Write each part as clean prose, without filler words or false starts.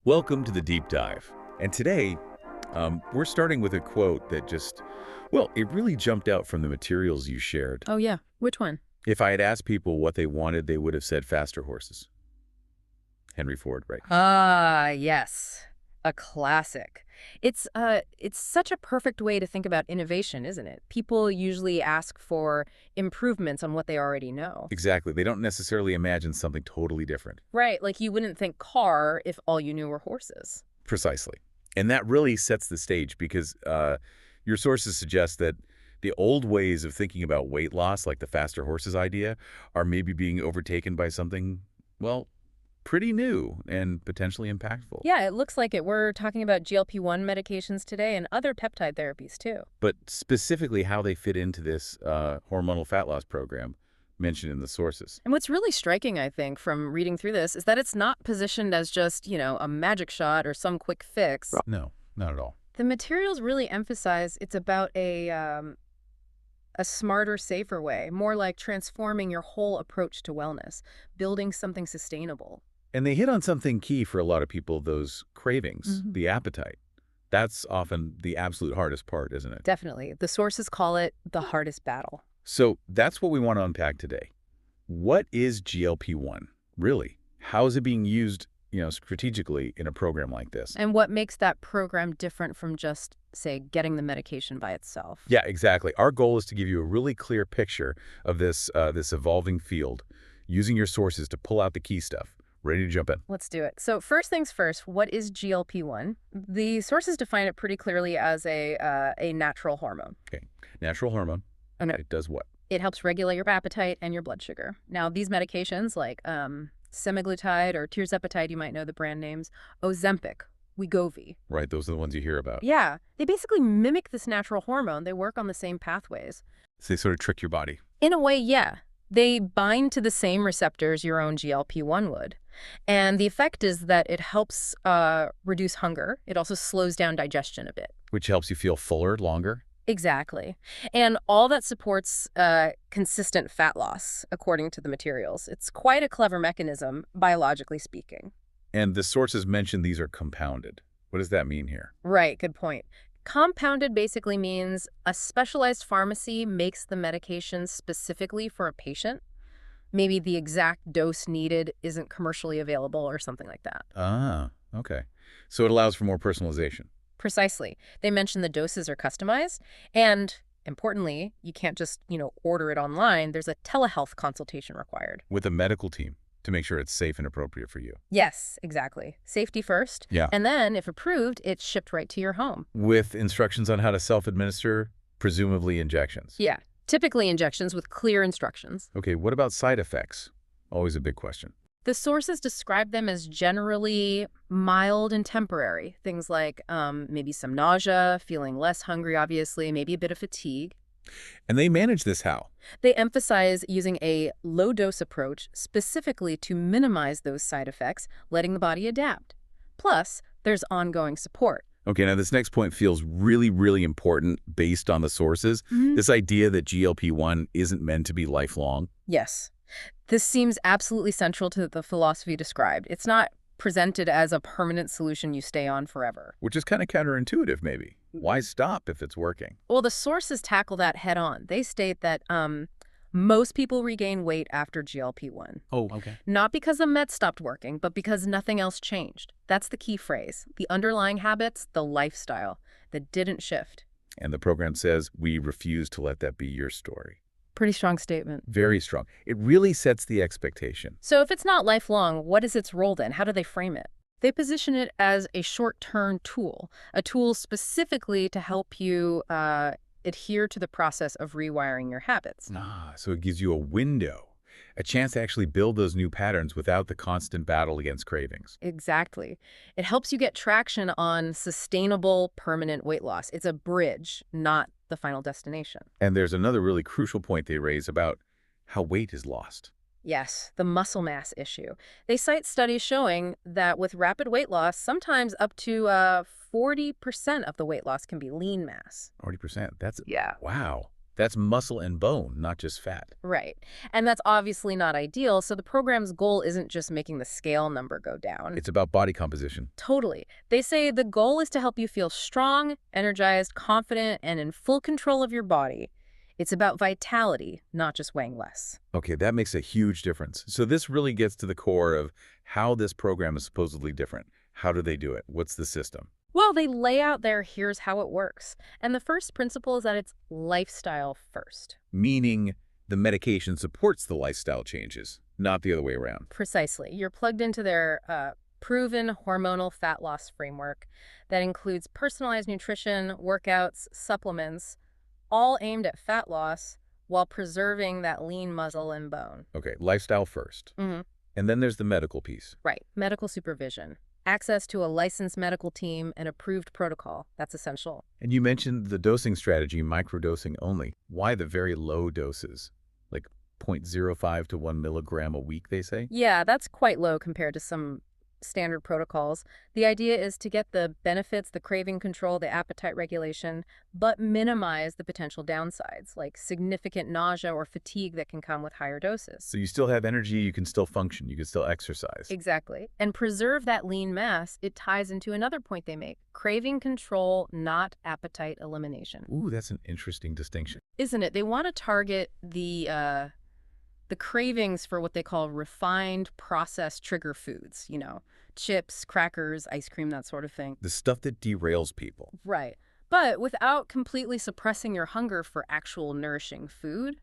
Welcome to the deep dive. And today, we're starting with a quote that it really jumped out from the materials you shared. Oh, yeah. Which one? If I had asked people what they wanted, they would have said faster horses. Henry Ford, right? Ah, yes. A classic. It's such a perfect way to think about innovation, isn't it? People usually ask for improvements on what they already know. Exactly. They don't necessarily imagine something totally different. Right, like you wouldn't think car if all you knew were horses. Precisely. And that really sets the stage because your sources suggest that the old ways of thinking about weight loss, like the faster horses idea, are maybe being overtaken by something, well, pretty new and potentially impactful. Yeah, it looks like it. We're talking about GLP-1 medications today and other peptide therapies too. But specifically how they fit into this hormonal fat loss program mentioned in the sources. And what's really striking, I think, from reading through this is that it's not positioned as just, a magic shot or some quick fix. No, not at all. The materials really emphasize it's about a smarter, safer way, more like transforming your whole approach to wellness, building something sustainable. And they hit on something key for a lot of people, those cravings, Mhm. the appetite. That's often the absolute hardest part, isn't it? Definitely. The sources call it the hardest battle. So that's what we want to unpack today. What is GLP-1, really? How is it being used, strategically in a program like this? And what makes that program different from just, say, getting the medication by itself? Yeah, exactly. Our goal is to give you a really clear picture of this evolving field, using your sources to pull out the key stuff. Ready to jump in? Let's do it. So first things first, what is GLP-1? The sources define it pretty clearly as a natural hormone. Okay. Natural hormone. Okay. It does what? It helps regulate your appetite and your blood sugar. Now, these medications like semaglutide or tirzepatide, you might know the brand names, Ozempic, Wegovy. Right, those are the ones you hear about. Yeah, they basically mimic this natural hormone. They work on the same pathways. So they sort of trick your body. In a way, yeah. They bind to the same receptors your own GLP-1 would. And the effect is that it helps reduce hunger. It also slows down digestion a bit. Which helps you feel fuller longer. Exactly. And all that supports consistent fat loss, according to the materials. It's quite a clever mechanism, biologically speaking. And the sources mention these are compounded. What does that mean here? Right, good point. Compounded basically means a specialized pharmacy makes the medication specifically for a patient. Maybe the exact dose needed isn't commercially available or something like that. Ah, okay. So it allows for more personalization. Precisely. They mention the doses are customized, and importantly, you can't just, order it online. There's a telehealth consultation required. With a medical team to make sure it's safe and appropriate for you. Yes, exactly. Safety first. Yeah. And then, if approved, it's shipped right to your home. With instructions on how to self-administer, presumably injections. Yeah, typically injections with clear instructions. Okay, what about side effects? Always a big question. The sources describe them as generally mild and temporary. Things like maybe some nausea, feeling less hungry, obviously, maybe a bit of fatigue. And they manage this how? They emphasize using a low-dose approach specifically to minimize those side effects, letting the body adapt. Plus, there's ongoing support. Okay, now this next point feels really, really important based on the sources. This idea that GLP-1 isn't meant to be lifelong. Yes. This seems absolutely central to the philosophy described. It's not presented as a permanent solution you stay on forever. Which is kind of counterintuitive, maybe. Why stop if it's working? Well, the sources tackle that head on. They state that most people regain weight after GLP-1. Oh, okay. Not because the meds stopped working, but because nothing else changed. That's the key phrase. The underlying habits, the lifestyle, that didn't shift. And the program says, we refuse to let that be your story. Pretty strong statement. Very strong. It really sets the expectation. So if it's not lifelong, what is its role then? How do they frame it? They position it as a short-term tool, a tool specifically to help you adhere to the process of rewiring your habits. So it gives you a window, a chance to actually build those new patterns without the constant battle against cravings. Exactly. It helps you get traction on sustainable, permanent weight loss. It's a bridge, not the final destination. And there's another really crucial point they raise about how weight is lost. Yes, the muscle mass issue. They cite studies showing that with rapid weight loss, sometimes up to 40% of the weight loss can be lean mass. 40%. That's, Yeah. wow. That's muscle and bone, not just fat. Right. And that's obviously not ideal, so the program's goal isn't just making the scale number go down. It's about body composition. Totally. They say the goal is to help you feel strong, energized, confident, and in full control of your body. It's about vitality, not just weighing less. Okay, that makes a huge difference. So this really gets to the core of how this program is supposedly different. How do they do it? What's the system? Well, they lay out there, here's how it works. And the first principle is that it's lifestyle first. Meaning the medication supports the lifestyle changes, not the other way around. Precisely. You're plugged into their proven hormonal fat loss framework that includes personalized nutrition, workouts, supplements, all aimed at fat loss while preserving that lean muscle and bone. Okay, lifestyle first. Hmm. And then there's the medical piece. Right. Medical supervision. Access to a licensed medical team and approved protocol. That's essential. And you mentioned the dosing strategy, microdosing only. Why the very low doses? Like 0.05 to 1 milligram a week, they say? Yeah, that's quite low compared to some standard protocols. The idea is to get the benefits, the craving control, the appetite regulation, but minimize the potential downsides, like significant nausea or fatigue that can come with higher doses. So you still have energy, you can still function, you can still exercise. Exactly. And preserve that lean mass. It ties into another point they make. Craving control, not appetite elimination. Ooh, that's an interesting distinction. Isn't it? They want to target the cravings for what they call refined processed trigger foods, chips, crackers, ice cream, that sort of thing. The stuff that derails people. Right. But without completely suppressing your hunger for actual nourishing food,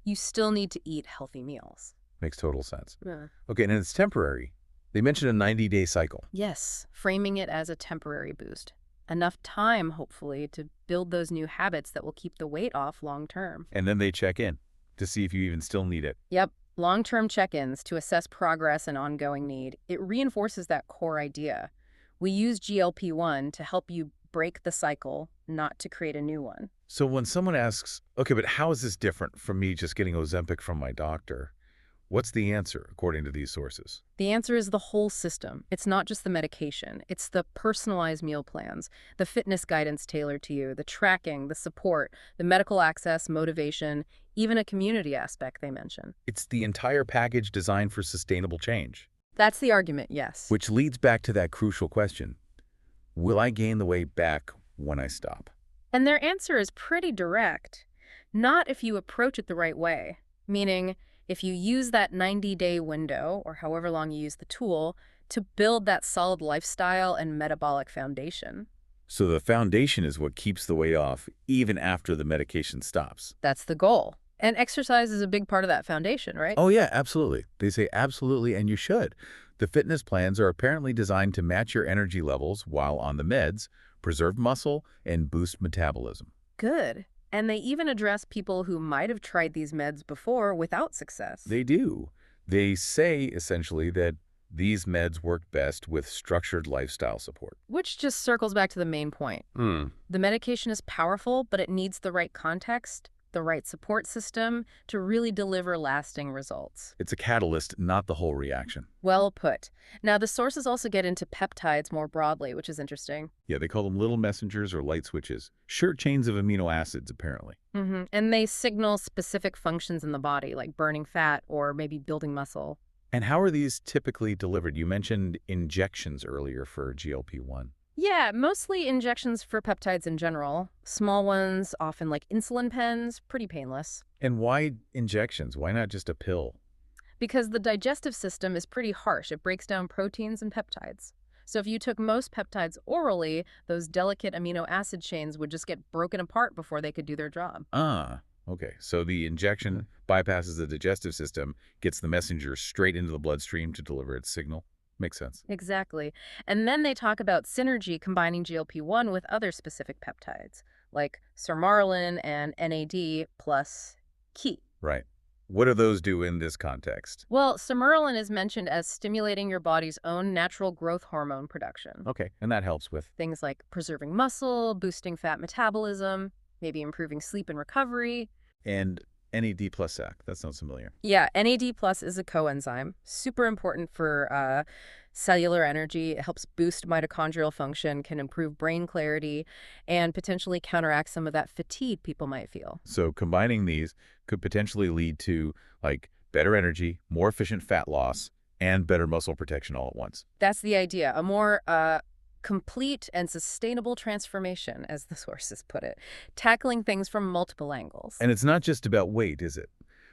you still need to eat healthy meals. Makes total sense. Yeah. Okay, and it's temporary. They mentioned a 90-day cycle. Yes, framing it as a temporary boost. Enough time, hopefully, to build those new habits that will keep the weight off long term. And then they check in to see if you even still need it. Yep. Long-term check-ins to assess progress and ongoing need. It reinforces that core idea. We use GLP-1 to help you break the cycle, not to create a new one. So when someone asks, okay, but how is this different from me just getting Ozempic from my doctor? What's the answer, according to these sources? The answer is the whole system. It's not just the medication. It's the personalized meal plans, the fitness guidance tailored to you, the tracking, the support, the medical access, motivation, even a community aspect they mention. It's the entire package designed for sustainable change. That's the argument, yes. Which leads back to that crucial question. Will I gain the weight back when I stop? And their answer is pretty direct. Not if you approach it the right way. Meaning, if you use that 90-day window, or however long you use the tool, to build that solid lifestyle and metabolic foundation. So the foundation is what keeps the weight off even after the medication stops. That's the goal. And exercise is a big part of that foundation, right? Oh yeah, absolutely. They say absolutely, and you should. The fitness plans are apparently designed to match your energy levels while on the meds, preserve muscle, and boost metabolism. Good. And they even address people who might have tried these meds before without success. They do. They say, essentially, that these meds work best with structured lifestyle support. Which just circles back to the main point. The medication is powerful, but it needs the right context, the right support system to really deliver lasting results. It's a catalyst, not the whole reaction. Well put. Now, the sources also get into peptides more broadly, which is interesting. Yeah, they call them little messengers or light switches. Short chains of amino acids, apparently. And they signal specific functions in the body, like burning fat or maybe building muscle. And how are these typically delivered? You mentioned injections earlier for GLP-1. Yeah, mostly injections for peptides in general. Small ones, often like insulin pens, pretty painless. And why injections? Why not just a pill? Because the digestive system is pretty harsh. It breaks down proteins and peptides. So if you took most peptides orally, those delicate amino acid chains would just get broken apart before they could do their job. Ah, okay. So the injection bypasses the digestive system, gets the messenger straight into the bloodstream to deliver its signal. Makes sense. Exactly. And then they talk about synergy combining GLP-1 with other specific peptides, like sermorelin and NAD plus Ki. Right. What do those do in this context? Well, sermorelin is mentioned as stimulating your body's own natural growth hormone production. Okay, and that helps with... Things like preserving muscle, boosting fat metabolism, maybe improving sleep and recovery. And NAD plus SAC. That sounds familiar. Yeah, NAD plus is a coenzyme, super important for cellular energy. It helps boost mitochondrial function, can improve brain clarity, and potentially counteract some of that fatigue people might feel. So combining these could potentially lead to like better energy, more efficient fat loss, and better muscle protection all at once. That's the idea, a more complete and sustainable transformation, as the sources put it, tackling things from multiple angles. And it's not just about weight, is it?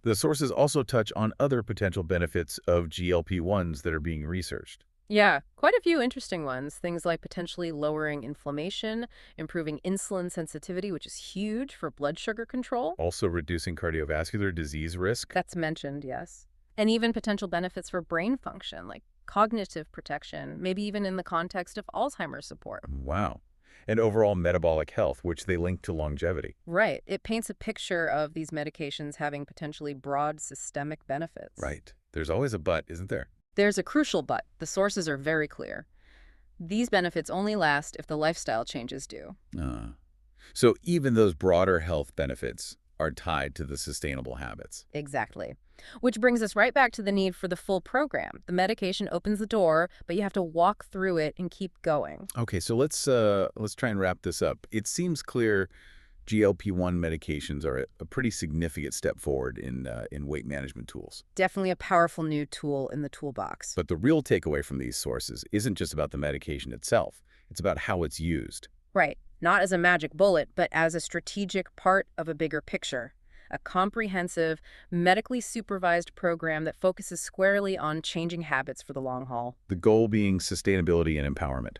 The sources also touch on other potential benefits of GLP-1s that are being researched. Yeah, quite a few interesting ones. Things like potentially lowering inflammation, improving insulin sensitivity, which is huge for blood sugar control. Also reducing cardiovascular disease risk. That's mentioned, yes. And even potential benefits for brain function, like cognitive protection, maybe even in the context of Alzheimer's support. Wow. And overall metabolic health, which they link to longevity. Right. It paints a picture of these medications having potentially broad systemic benefits. Right. There's always a but, isn't there? There's a crucial but. The sources are very clear. These benefits only last if the lifestyle changes do. Uh, so even those broader health benefits are tied to the sustainable habits. Exactly. Which brings us right back to the need for the full program. The medication opens the door, but you have to walk through it and keep going. Okay, so let's try and wrap this up. It seems clear GLP-1 medications are a pretty significant step forward in weight management tools. Definitely a powerful new tool in the toolbox. But the real takeaway from these sources isn't just about the medication itself. It's about how it's used. Right. Not as a magic bullet, but as a strategic part of a bigger picture. A comprehensive, medically supervised program that focuses squarely on changing habits for the long haul. The goal being sustainability and empowerment,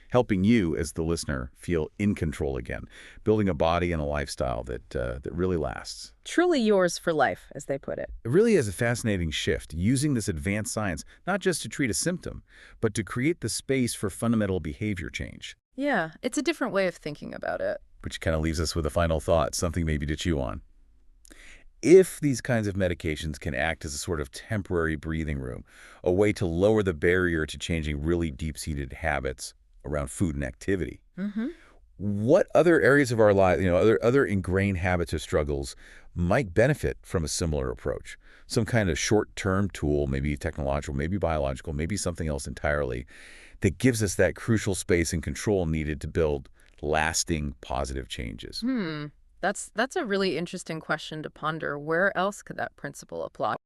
helping you as the listener feel in control again, building a body and a lifestyle that really lasts. Truly yours for life, as they put it. It really is a fascinating shift, using this advanced science not just to treat a symptom, but to create the space for fundamental behavior change. Yeah, it's a different way of thinking about it. Which kind of leaves us with a final thought, something maybe to chew on. If these kinds of medications can act as a sort of temporary breathing room, a way to lower the barrier to changing really deep-seated habits around food and activity, Mm-hmm. what other areas of our life, other ingrained habits or struggles might benefit from a similar approach? Some kind of short-term tool, maybe technological, maybe biological, maybe something else entirely, that gives us that crucial space and control needed to build lasting positive changes. That's a really interesting question to ponder. Where else could that principle apply?